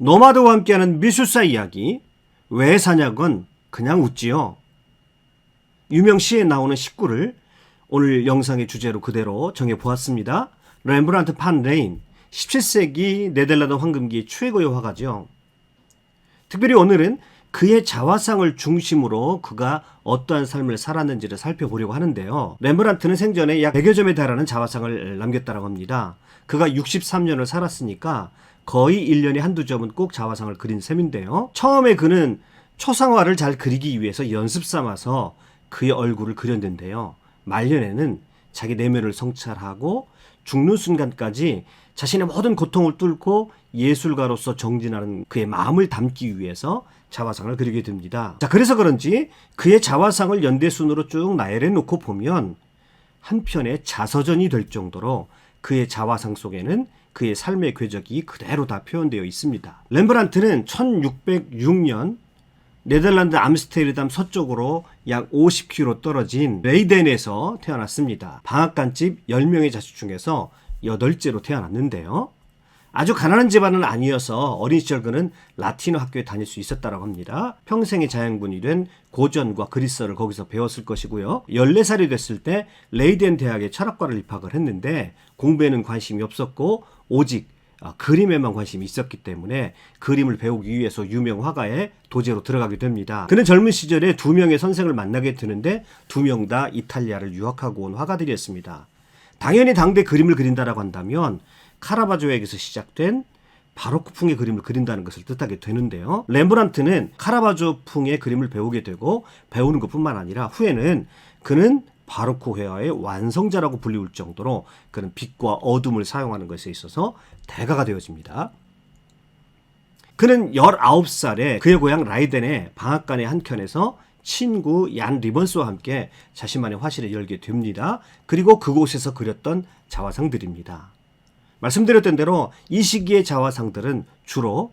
노마드와 함께하는 미술사 이야기. 왜 사냐건 그냥 웃지요. 유명 시에 나오는 식구를 오늘 영상의 주제로 그대로 정해보았습니다. 렘브란트 판 레인, 17세기 네덜란드 황금기의 최고의 화가죠. 특별히 오늘은 그의 자화상을 중심으로 그가 어떠한 삶을 살았는지를 살펴보려고 하는데요. 렘브란트는 생전에 약 100여 점에 달하는 자화상을 남겼다고 합니다. 그가 63년을 살았으니까 거의 1년에 한두 점은 꼭 자화상을 그린 셈인데요. 처음에 그는 초상화를 잘 그리기 위해서 연습 삼아서 그의 얼굴을 그렸는데요. 말년에는 자기 내면을 성찰하고 죽는 순간까지 자신의 모든 고통을 뚫고 예술가로서 정진하는 그의 마음을 담기 위해서 자화상을 그리게 됩니다. 자, 그래서 그런지 그의 자화상을 연대순으로 쭉 나열해 놓고 보면 한편의 자서전이 될 정도로 그의 자화상 속에는 그의 삶의 궤적이 그대로 다 표현되어 있습니다. 렘브란트는 1606년 네덜란드 암스테르담 서쪽으로 약 50km 떨어진 레이덴에서 태어났습니다. 방앗간집 10명의 자식 중에서 8째로 태어났는데요. 아주 가난한 집안은 아니어서 어린 시절 그는 라틴어 학교에 다닐 수 있었다고 합니다. 평생의 자양분이 된 고전과 그리스어를 거기서 배웠을 것이고요. 14살이 됐을 때 레이덴 대학에 철학과를 입학을 했는데 공부에는 관심이 없었고 오직 그림에만 관심이 있었기 때문에 그림을 배우기 위해서 유명 화가의 도제로 들어가게 됩니다. 그는 젊은 시절에 2명의 선생을 만나게 되는데 2명 다 이탈리아를 유학하고 온 화가들이었습니다. 당연히 당대 그림을 그린다라고 한다면 카라바조에게서 시작된 바로크풍의 그림을 그린다는 것을 뜻하게 되는데요. 렘브란트는 카라바조풍의 그림을 배우게 되고 배우는 것뿐만 아니라 후에는 그는 바로크 회화의 완성자라고 불리울 정도로 그는 빛과 어둠을 사용하는 것에 있어서 대가가 되어집니다. 그는 19살에 그의 고향 라이덴의 방앗간의 한켠에서 친구 얀 리번스와 함께 자신만의 화실을 열게 됩니다. 그리고 그곳에서 그렸던 자화상들입니다. 말씀드렸던 대로 이 시기의 자화상들은 주로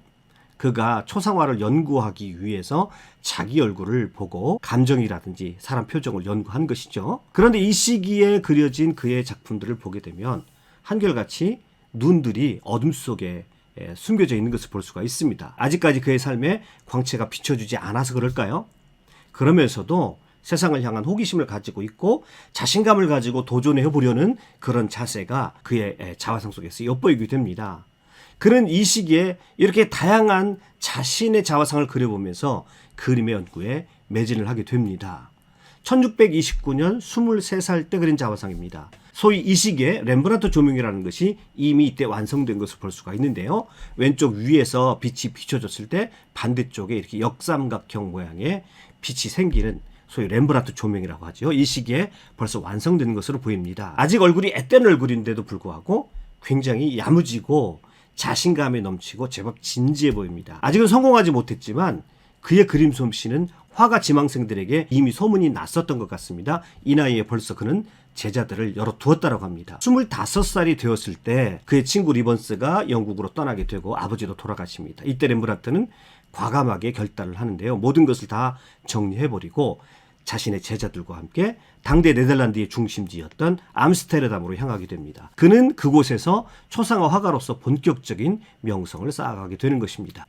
그가 초상화를 연구하기 위해서 자기 얼굴을 보고 감정이라든지 사람 표정을 연구한 것이죠. 그런데 이 시기에 그려진 그의 작품들을 보게 되면 한결같이 눈들이 어둠 속에 숨겨져 있는 것을 볼 수가 있습니다. 아직까지 그의 삶에 광채가 비춰주지 않아서 그럴까요? 그러면서도 세상을 향한 호기심을 가지고 있고 자신감을 가지고 도전해 보려는 그런 자세가 그의 자화상 속에서 엿보이게 됩니다. 그는 이 시기에 이렇게 다양한 자신의 자화상을 그려보면서 그림의 연구에 매진을 하게 됩니다. 1629년 23살 때 그린 자화상입니다. 소위 이 시기에 렘브란트 조명이라는 것이 이미 이때 완성된 것을 볼 수가 있는데요. 왼쪽 위에서 빛이 비춰졌을 때 반대쪽에 이렇게 역삼각형 모양의 빛이 생기는 소위 렘브란트 조명이라고 하죠. 이 시기에 벌써 완성된 것으로 보입니다. 아직 얼굴이 앳된 얼굴인데도 불구하고 굉장히 야무지고 자신감에 넘치고 제법 진지해 보입니다. 아직은 성공하지 못했지만 그의 그림 솜씨는 화가 지망생들에게 이미 소문이 났었던 것 같습니다. 이 나이에 벌써 그는 제자들을 열어두었다고 합니다. 25살이 되었을 때 그의 친구 리번스가 영국으로 떠나게 되고 아버지도 돌아가십니다. 이때 렘브란트는 과감하게 결단을 하는데요. 모든 것을 다 정리해버리고 자신의 제자들과 함께 당대 네덜란드의 중심지였던 암스테르담으로 향하게 됩니다. 그는 그곳에서 초상화 화가로서 본격적인 명성을 쌓아가게 되는 것입니다.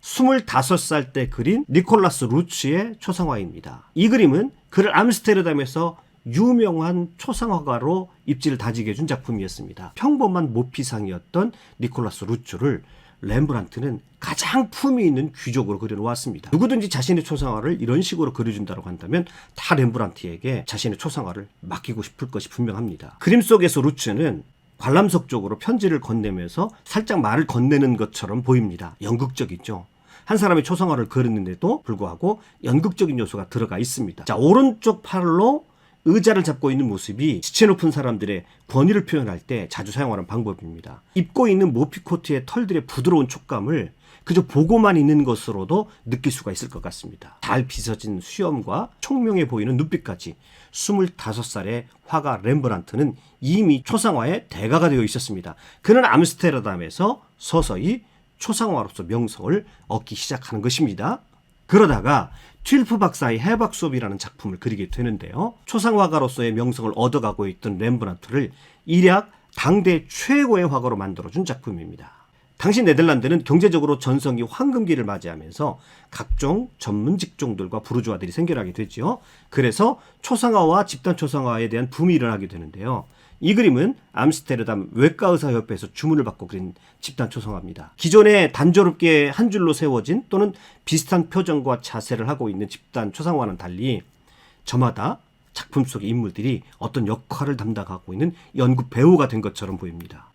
25살 때 그린 니콜라스 루츠의 초상화입니다. 이 그림은 그를 암스테르담에서 유명한 초상화가로 입지를 다지게 해준 작품이었습니다. 평범한 모피상이었던 니콜라스 루츠를 렘브란트는 가장 품위 있는 귀족으로 그려놓았습니다. 누구든지 자신의 초상화를 이런 식으로 그려준다고 한다면 다 렘브란트에게 자신의 초상화를 맡기고 싶을 것이 분명합니다. 그림 속에서 루츠는 관람석 쪽으로 편지를 건네면서 살짝 말을 건네는 것처럼 보입니다. 연극적이죠. 한 사람의 초상화를 그렸는데도 불구하고 연극적인 요소가 들어가 있습니다. 자, 오른쪽 팔로 의자를 잡고 있는 모습이 지체 높은 사람들의 권위를 표현할 때 자주 사용하는 방법입니다. 입고 있는 모피코트의 털들의 부드러운 촉감을 그저 보고만 있는 것으로도 느낄 수가 있을 것 같습니다. 잘 빗어진 수염과 총명해 보이는 눈빛까지 25살의 화가 렘브란트는 이미 초상화의 대가가 되어 있었습니다. 그는 암스테르담에서 서서히 초상화로서 명성을 얻기 시작하는 것입니다. 그러다가 튠프 박사의 해박 수업이라는 작품을 그리게 되는데요. 초상화가로서의 명성을 얻어가고 있던 렘브란트를 일약 당대 최고의 화가로 만들어준 작품입니다. 당시 네덜란드는 경제적으로 전성기 황금기를 맞이하면서 각종 전문 직종들과 부르주아들이 생겨나게 되죠. 그래서 초상화와 집단 초상화에 대한 붐이 일어나게 되는데요. 이 그림은 암스테르담 외과의사협회에서 주문을 받고 그린 집단 초상화입니다. 기존에 단조롭게 한 줄로 세워진 또는 비슷한 표정과 자세를 하고 있는 집단 초상화와는 달리 저마다 작품 속의 인물들이 어떤 역할을 담당하고 있는 연극 배우가 된 것처럼 보입니다.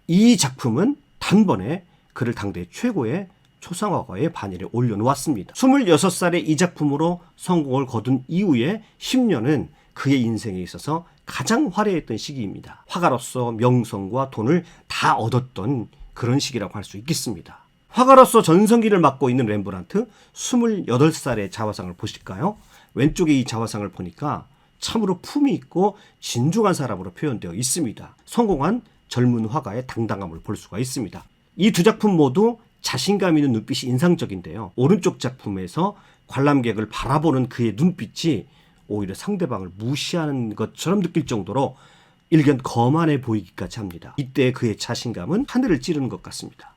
이 작품은 단번에 그를 당대 최고의 초상화가의 반열에 올려놓았습니다. 26살의 이 작품으로 성공을 거둔 이후에 10년은 그의 인생에 있어서 가장 화려했던 시기입니다. 화가로서 명성과 돈을 다 얻었던 그런 시기라고 할 수 있겠습니다. 화가로서 전성기를 맡고 있는 렘브란트 28살의 자화상을 보실까요? 왼쪽에 이 자화상을 보니까 참으로 품이 있고 진중한 사람으로 표현되어 있습니다. 성공한 젊은 화가의 당당함을 볼 수가 있습니다. 이 두 작품 모두 자신감 있는 눈빛이 인상적인데요. 오른쪽 작품에서 관람객을 바라보는 그의 눈빛이 오히려 상대방을 무시하는 것처럼 느낄 정도로 일견 거만해 보이기까지 합니다. 이때 그의 자신감은 하늘을 찌르는 것 같습니다.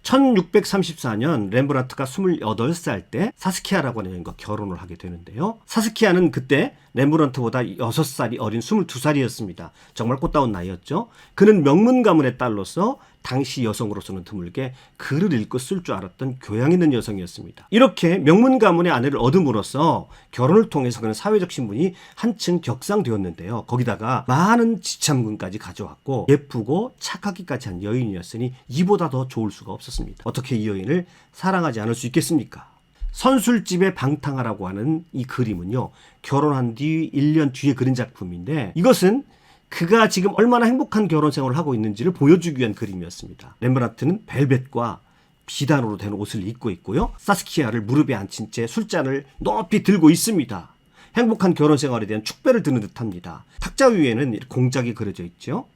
1634년 렘브란트가 28살 때 사스키아라고 하는 여인과 결혼을 하게 되는데요. 사스키아는 그때 렘브란트보다 6살이 어린 22살이었습니다. 정말 꽃다운 나이였죠. 그는 명문 가문의 딸로서 당시 여성으로서는 드물게 글을 읽고 쓸 줄 알았던 교양 있는 여성이었습니다. 이렇게 명문 가문의 아내를 얻음으로써 결혼을 통해서 그는 사회적 신분이 한층 격상되었는데요. 거기다가 많은 지참금까지 가져왔고 예쁘고 착하기까지 한 여인이었으니 이보다 더 좋을 수가 없었습니다. 어떻게 이 여인을 사랑하지 않을 수 있겠습니까? 선술집의 방탕하라고 하는 이 그림은요, 결혼한 뒤 1년 뒤에 그린 작품인데 이것은 그가 지금 얼마나 행복한 결혼 생활을 하고 있는지를 보여주기 위한 그림이었습니다. 렘브란트는 벨벳과 비단으로 된 옷을 입고 있고요. 사스키아를 무릎에 앉힌 채 술잔을 높이 들고 있습니다. 행복한 결혼 생활에 대한 축배를 드는 듯합니다. 탁자 위에는 공작이 그려져 있죠.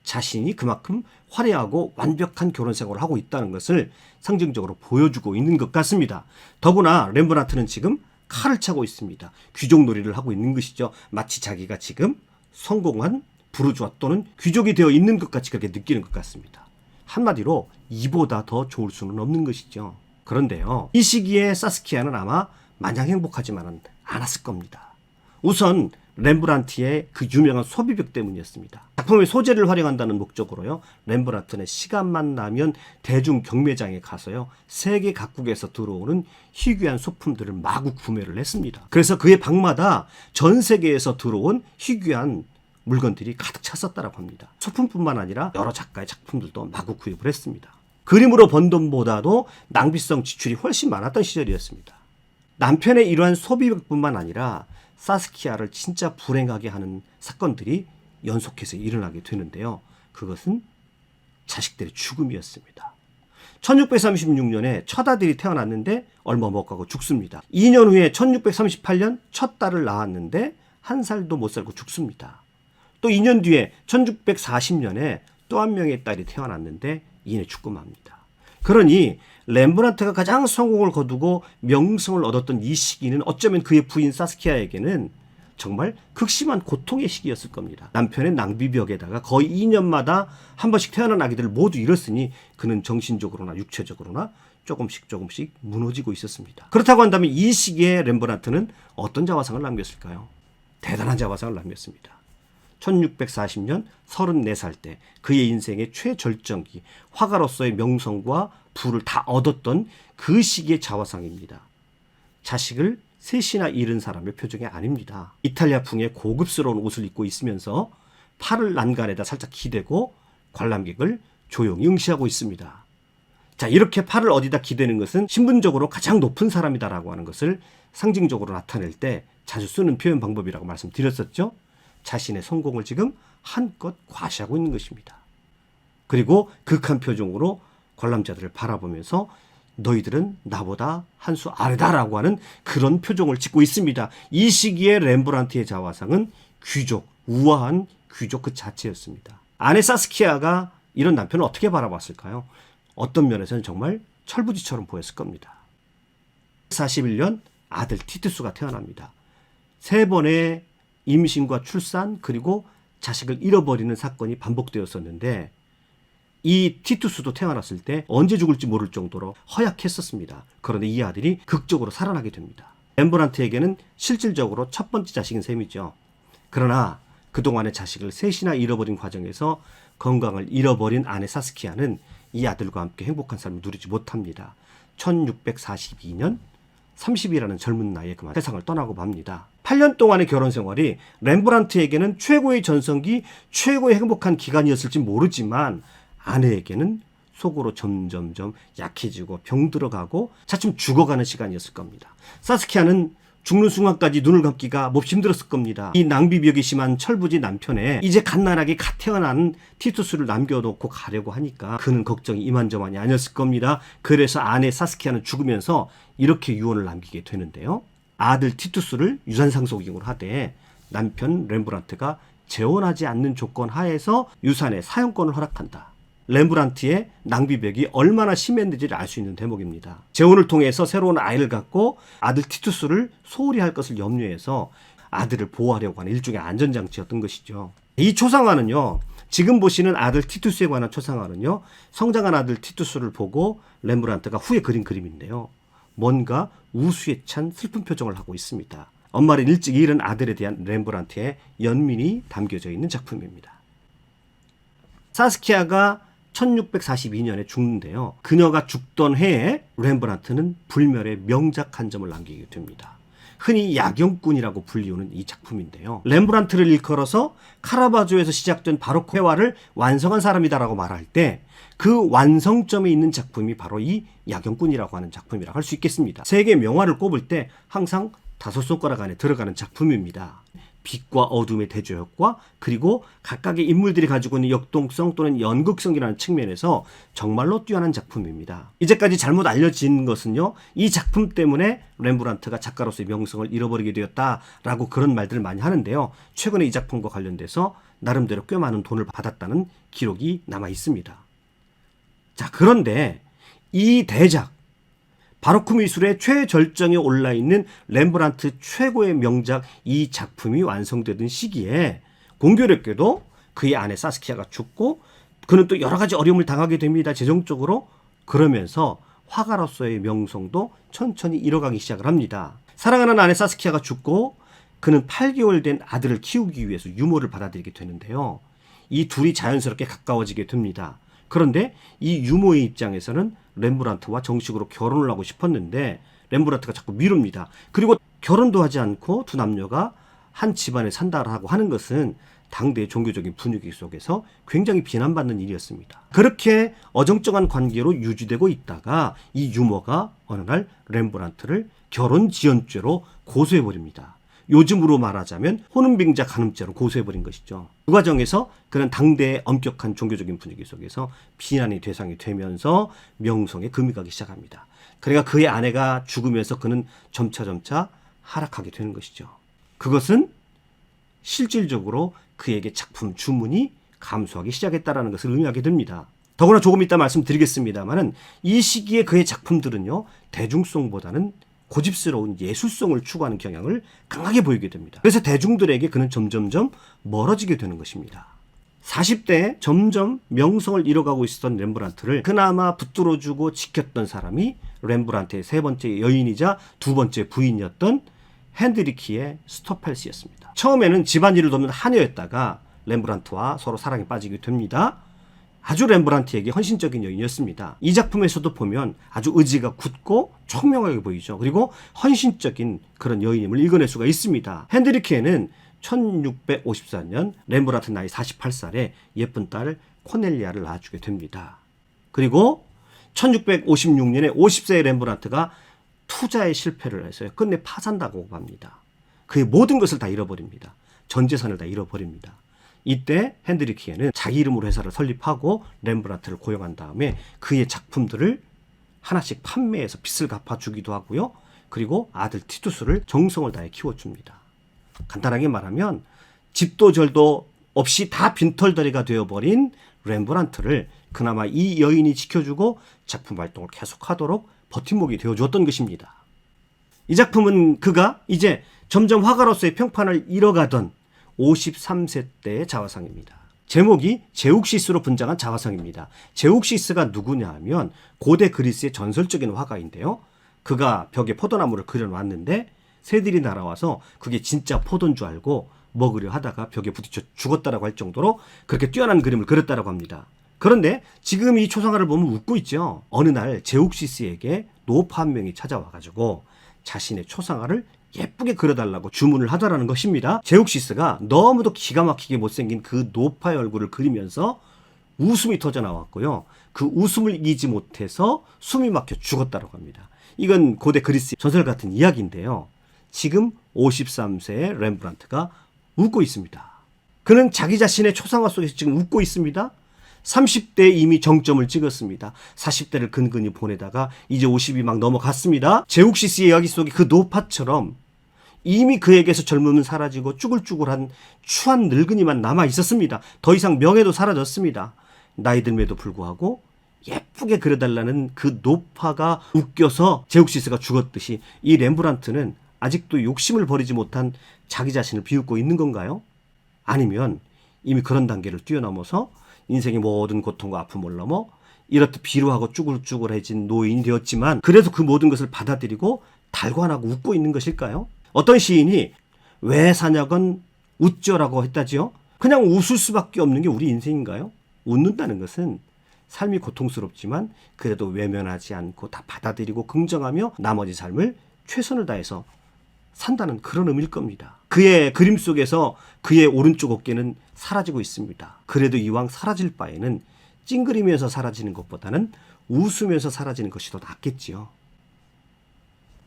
자신이 그만큼 화려하고 완벽한 결혼 생활을 하고 있다는 것을 상징적으로 보여주고 있는 것 같습니다. 더구나 렘브란트는 지금 칼을 차고 있습니다. 귀족놀이를 하고 있는 것이죠. 마치 자기가 지금 성공한 부르주아 또는 귀족이 되어 있는 것 같이 그렇게 느끼는 것 같습니다. 한마디로 이보다 더 좋을 수는 없는 것이죠. 그런데요, 이 시기에 사스키아는 아마 마냥 행복하지만은 않았을 겁니다. 우선 렘브란트의 그 유명한 소비벽 때문이었습니다. 작품의 소재를 활용한다는 목적으로요, 렘브란트는 시간만 나면 대중 경매장에 가서요, 세계 각국에서 들어오는 희귀한 소품들을 마구 구매를 했습니다. 그래서 그의 방마다 전 세계에서 들어온 희귀한 물건들이 가득 찼었다고 합니다. 소품뿐만 아니라 여러 작가의 작품들도 마구 구입을 했습니다. 그림으로 번 돈보다도 낭비성 지출이 훨씬 많았던 시절이었습니다. 남편의 이러한 소비벽뿐만 아니라 사스키아를 진짜 불행하게 하는 사건들이 연속해서 일어나게 되는데요. 그것은 자식들의 죽음이었습니다. 1636년에 첫 아들이 태어났는데 얼마 못 가고 죽습니다. 2년 후에 1638년 첫 딸을 낳았는데 한 살도 못 살고 죽습니다. 또 2년 뒤에 1640년에 또 한 명의 딸이 태어났는데 이내 죽고 맙니다. 그러니 렘브란트가 가장 성공을 거두고 명성을 얻었던 이 시기는 어쩌면 그의 부인 사스키아에게는 정말 극심한 고통의 시기였을 겁니다. 남편의 낭비벽에다가 거의 2년마다 한 번씩 태어난 아기들을 모두 잃었으니 그는 정신적으로나 육체적으로나 조금씩 무너지고 있었습니다. 그렇다고 한다면 이 시기에 렘브란트는 어떤 자화상을 남겼을까요? 대단한 자화상을 남겼습니다. 1640년 34살 때 그의 인생의 최절정기, 화가로서의 명성과 부를 다 얻었던 그 시기의 자화상입니다. 자식을 셋이나 잃은 사람의 표정이 아닙니다. 이탈리아풍의 고급스러운 옷을 입고 있으면서 팔을 난간에다 살짝 기대고 관람객을 조용히 응시하고 있습니다. 자, 이렇게 팔을 어디다 기대는 것은 신분적으로 가장 높은 사람이다라고 하는 것을 상징적으로 나타낼 때 자주 쓰는 표현 방법이라고 말씀드렸었죠. 자신의 성공을 지금 한껏 과시하고 있는 것입니다. 그리고 극한 표정으로 관람자들을 바라보면서 너희들은 나보다 한 수 아래다라고 하는 그런 표정을 짓고 있습니다. 이 시기에 렘브란트의 자화상은 귀족, 우아한 귀족 그 자체였습니다. 아내 사스키아가 이런 남편을 어떻게 바라봤을까요? 어떤 면에서는 정말 철부지처럼 보였을 겁니다. 41년 아들 티투스가 태어납니다. 3번의 임신과 출산 그리고 자식을 잃어버리는 사건이 반복되었었는데 이 티투스도 태어났을 때 언제 죽을지 모를 정도로 허약했었습니다. 그런데 이 아들이 극적으로 살아나게 됩니다. 렘브란트에게는 실질적으로 첫 번째 자식인 셈이죠. 그러나 그동안의 자식을 셋이나 잃어버린 과정에서 건강을 잃어버린 아내 사스키아는 이 아들과 함께 행복한 삶을 누리지 못합니다. 1642년 30이라는 젊은 나이에 그만 세상을 떠나고 맙니다. 8년 동안의 결혼 생활이 렘브란트에게는 최고의 전성기, 최고의 행복한 기간이었을지 모르지만 아내에게는 속으로 점점점 약해지고 병들어가고 차츰 죽어가는 시간이었을 겁니다. 사스키아는 죽는 순간까지 눈을 감기가 몹시 힘들었을 겁니다. 이 낭비벽이 심한 철부지 남편에 이제 갓나라하게 갓 태어난 티투스를 남겨놓고 가려고 하니까 그는 걱정이 이만저만이 아니었을 겁니다. 그래서 아내 사스키아는 죽으면서 이렇게 유언을 남기게 되는데요. 아들 티투스를 유산상속인으로 하되 남편 렘브란트가 재혼하지 않는 조건 하에서 유산의 사용권을 허락한다. 렘브란트의 낭비벽이 얼마나 심했는지를 알 수 있는 대목입니다. 재혼을 통해서 새로운 아이를 갖고 아들 티투스를 소홀히 할 것을 염려해서 아들을 보호하려고 하는 일종의 안전장치였던 것이죠. 이 초상화는요, 지금 보시는 아들 티투스에 관한 초상화는요, 성장한 아들 티투스를 보고 렘브란트가 후에 그린 그림인데요. 뭔가 우수에 찬 슬픈 표정을 하고 있습니다. 엄마를 일찍 잃은 아들에 대한 렘브란트의 연민이 담겨져 있는 작품입니다. 사스키아가 1642년에 죽는데요. 그녀가 죽던 해에 렘브란트는 불멸의 명작 한 점을 남기게 됩니다. 흔히 야경꾼이라고 불리우는 이 작품인데요. 렘브란트를 일컬어서 카라바조에서 시작된 바로크 회화를 완성한 사람이다라고 말할 때 그 완성점에 있는 작품이 바로 이 야경꾼이라고 하는 작품이라고 할 수 있겠습니다. 세계 명화를 꼽을 때 항상 5손가락 안에 들어가는 작품입니다. 빛과 어둠의 대조협과 그리고 각각의 인물들이 가지고 있는 역동성 또는 연극성이라는 측면에서 정말로 뛰어난 작품입니다. 이제까지 잘못 알려진 것은요, 이 작품 때문에 렘브란트가 작가로서의 명성을 잃어버리게 되었다라고 그런 말들을 많이 하는데요. 최근에 이 작품과 관련돼서 나름대로 꽤 많은 돈을 받았다는 기록이 남아 있습니다. 자, 그런데 이 대작, 바로크 미술의 최절정에 올라있는 렘브란트 최고의 명작 이 작품이 완성되던 시기에 공교롭게도 그의 아내 사스키아가 죽고 그는 또 여러 가지 어려움을 당하게 됩니다. 재정적으로. 그러면서 화가로서의 명성도 천천히 잃어가기 시작을 합니다. 사랑하는 아내 사스키아가 죽고 그는 8개월 된 아들을 키우기 위해서 유모를 받아들이게 되는데요. 이 둘이 자연스럽게 가까워지게 됩니다. 그런데 이 유모의 입장에서는 렘브란트와 정식으로 결혼을 하고 싶었는데 렘브란트가 자꾸 미룹니다. 그리고 결혼도 하지 않고 두 남녀가 한 집안에 산다라고 하는 것은 당대의 종교적인 분위기 속에서 굉장히 비난받는 일이었습니다. 그렇게 어정쩡한 관계로 유지되고 있다가 이 유모가 어느 날 렘브란트를 결혼지연죄로 고소해버립니다. 요즘으로 말하자면 혼은빙자 간음죄로 고소해버린 것이죠. 그 과정에서 그는 당대의 엄격한 종교적인 분위기 속에서 비난의 대상이 되면서 명성에 금이 가기 시작합니다. 그러니까 그의 아내가 죽으면서 그는 점차 하락하게 되는 것이죠. 그것은 실질적으로 그에게 작품 주문이 감소하기 시작했다는 것을 의미하게 됩니다. 더구나 조금 이따 말씀드리겠습니다만은 이 시기에 그의 작품들은요, 대중성보다는 고집스러운 예술성을 추구하는 경향을 강하게 보이게 됩니다. 그래서 대중들에게 그는 점점점 멀어지게 되는 것입니다. 40대에 점점 명성을 잃어가고 있었던 렘브란트를 그나마 붙들어주고 지켰던 사람이 렘브란트의 세 번째 여인이자 두 번째 부인이었던 핸드리키의 스토펠스였습니다. 처음에는 집안일을 돕는 하녀였다가 렘브란트와 서로 사랑에 빠지게 됩니다. 아주 렘브란트에게 헌신적인 여인이었습니다. 이 작품에서도 보면 아주 의지가 굳고 총명하게 보이죠. 그리고 헌신적인 그런 여인임을 읽어낼 수가 있습니다. 핸드리케는 1654년 렘브란트 나이 48살에 예쁜 딸 코넬리아를 낳아주게 됩니다. 그리고 1656년에 50세의 렘브란트가 투자에 실패를 해서 끝내 파산다고 합니다. 그의 모든 것을 다 잃어버립니다. 전 재산을 다 잃어버립니다. 이때 핸드리키에는 자기 이름으로 회사를 설립하고 렘브란트를 고용한 다음에 그의 작품들을 하나씩 판매해서 빚을 갚아주기도 하고요. 그리고 아들 티투스를 정성을 다해 키워줍니다. 간단하게 말하면 집도 절도 없이 다 빈털터리가 되어버린 렘브란트를 그나마 이 여인이 지켜주고 작품 활동을 계속하도록 버팀목이 되어주었던 것입니다. 이 작품은 그가 이제 점점 화가로서의 평판을 잃어가던 53세 때의 자화상입니다. 제목이 제욱시스로 분장한 자화상입니다. 제욱시스가 누구냐 하면 고대 그리스의 전설적인 화가인데요. 그가 벽에 포도나무를 그려놨는데 새들이 날아와서 그게 진짜 포도인 줄 알고 먹으려 하다가 벽에 부딪혀 죽었다라고 할 정도로 그렇게 뛰어난 그림을 그렸다라고 합니다. 그런데 지금 이 초상화를 보면 웃고 있죠. 어느 날 제욱시스에게 노파 한 명이 찾아와가지고 자신의 초상화를 예쁘게 그려달라고 주문을 하더라는 것입니다. 제욱시스가 너무도 기가 막히게 못생긴 그 노파의 얼굴을 그리면서 웃음이 터져 나왔고요. 그 웃음을 이기지 못해서 숨이 막혀 죽었다고 합니다. 이건 고대 그리스 전설 같은 이야기인데요. 지금 53세의 렘브란트가 웃고 있습니다. 그는 자기 자신의 초상화 속에서 지금 웃고 있습니다. 30대에 이미 정점을 찍었습니다. 40대를 근근히 보내다가 이제 50이 막 넘어갔습니다. 제욱시스의 이야기 속에 그 노파처럼 이미 그에게서 젊음은 사라지고 쭈글쭈글한 추한 늙은이만 남아 있었습니다. 더 이상 명예도 사라졌습니다. 나이 듦에도 불구하고 예쁘게 그려달라는 그 노파가 웃겨서 제욱시스가 죽었듯이 이 렘브란트는 아직도 욕심을 버리지 못한 자기 자신을 비웃고 있는 건가요? 아니면 이미 그런 단계를 뛰어넘어서 인생의 모든 고통과 아픔을 넘어 이렇듯 비루하고 쭈글쭈글해진 노인이 되었지만 그래도 그 모든 것을 받아들이고 달관하고 웃고 있는 것일까요? 어떤 시인이 왜 사냐건 웃죠라고 했다지요. 그냥 웃을 수밖에 없는 게 우리 인생인가요? 웃는다는 것은 삶이 고통스럽지만 그래도 외면하지 않고 다 받아들이고 긍정하며 나머지 삶을 최선을 다해서 산다는 그런 의미일 겁니다. 그의 그림 속에서 그의 오른쪽 어깨는 사라지고 있습니다. 그래도 이왕 사라질 바에는 찡그리면서 사라지는 것보다는 웃으면서 사라지는 것이 더 낫겠지요.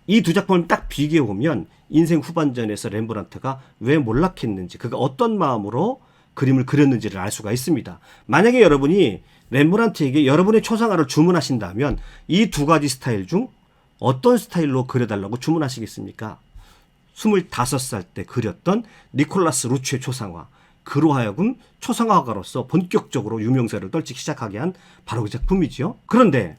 이 두 작품을 딱 비교해 보면 인생 후반전에서 렘브란트가 왜 몰락했는지, 그가 어떤 마음으로 그림을 그렸는지를 알 수가 있습니다. 만약에 여러분이 렘브란트에게 여러분의 초상화를 주문하신다면 이 두 가지 스타일 중 어떤 스타일로 그려달라고 주문하시겠습니까? 25살 때 그렸던 니콜라스 루츠의 초상화, 그로 하여금 초상화가로서 본격적으로 유명세를 떨치기 시작하게 한 바로 그 작품이죠. 그런데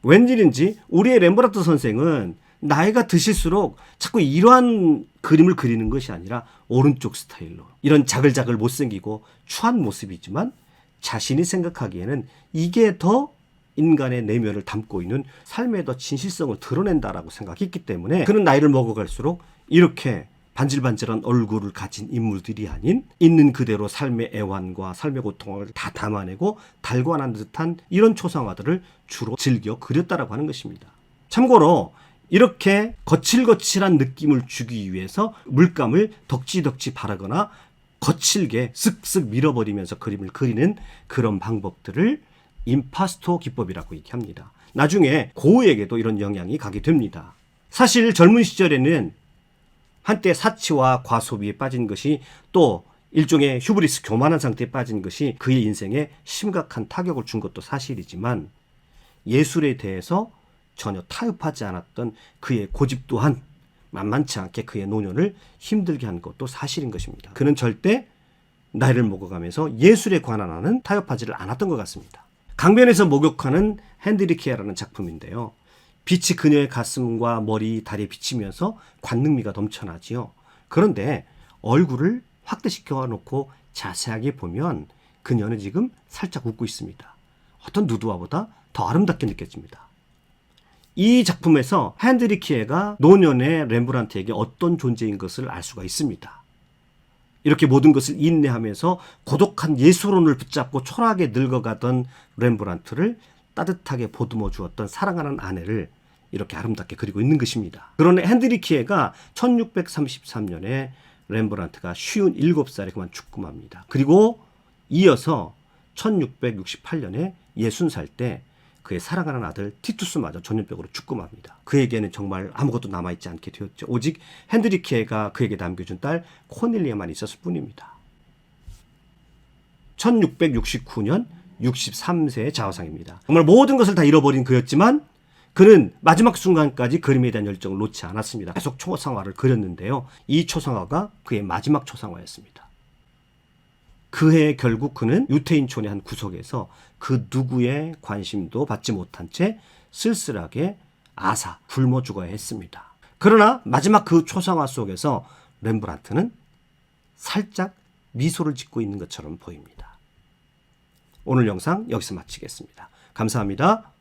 웬일인지 우리의 렘브란트 선생은 나이가 드실수록 자꾸 이러한 그림을 그리는 것이 아니라 오른쪽 스타일로, 이런 자글자글 못생기고 추한 모습이지만 자신이 생각하기에는 이게 더 인간의 내면을 담고 있는 삶의 더 진실성을 드러낸다라고 생각했기 때문에 그는 나이를 먹어갈수록 이렇게 반질반질한 얼굴을 가진 인물들이 아닌 있는 그대로 삶의 애환과 삶의 고통을 다 담아내고 달관한 듯한 이런 초상화들을 주로 즐겨 그렸다라고 하는 것입니다. 참고로 이렇게 거칠거칠한 느낌을 주기 위해서 물감을 덕지덕지 바르거나 거칠게 쓱쓱 밀어버리면서 그림을 그리는 그런 방법들을 임파스토 기법이라고 얘기합니다. 나중에 고흐에게도 이런 영향이 가게 됩니다. 사실 젊은 시절에는 한때 사치와 과소비에 빠진 것이, 또 일종의 휴브리스 교만한 상태에 빠진 것이 그의 인생에 심각한 타격을 준 것도 사실이지만 예술에 대해서 전혀 타협하지 않았던 그의 고집 또한 만만치 않게 그의 노년을 힘들게 한 것도 사실인 것입니다. 그는 절대 나이를 먹어가면서 예술에 관한 한은 타협하지를 않았던 것 같습니다. 강변에서 목욕하는 헨드리키에라는 작품인데요. 빛이 그녀의 가슴과 머리, 다리에 비치면서 관능미가 넘쳐나지요. 그런데 얼굴을 확대시켜 놓고 자세하게 보면 그녀는 지금 살짝 웃고 있습니다. 어떤 누드화보다 더 아름답게 느껴집니다. 이 작품에서 헨드리키에가 노년의 렘브란트에게 어떤 존재인 것을 알 수가 있습니다. 이렇게 모든 것을 인내하면서 고독한 예술혼을 붙잡고 초라하게 늙어가던 렘브란트를 따뜻하게 보듬어 주었던 사랑하는 아내를 이렇게 아름답게 그리고 있는 것입니다. 그런데 헨드리키에가 1633년에 렘브란트가 57살에 그만 죽음합니다. 그리고 이어서 1668년에 60살 때 그의 사랑하는 아들 티투스마저 전염병으로 죽음합니다. 그에게는 정말 아무것도 남아있지 않게 되었죠. 오직 헨드리키에가 그에게 남겨준 딸 코넬리아만 있었을 뿐입니다. 1669년 63세의 자화상입니다. 정말 모든 것을 다 잃어버린 그였지만 그는 마지막 순간까지 그림에 대한 열정을 놓지 않았습니다. 계속 초상화를 그렸는데요. 이 초상화가 그의 마지막 초상화였습니다. 그해 결국 그는 유태인촌의 한 구석에서 그 누구의 관심도 받지 못한 채 쓸쓸하게 굶어 죽어야 했습니다. 그러나 마지막 그 초상화 속에서 렘브란트는 살짝 미소를 짓고 있는 것처럼 보입니다. 오늘 영상 여기서 마치겠습니다. 감사합니다.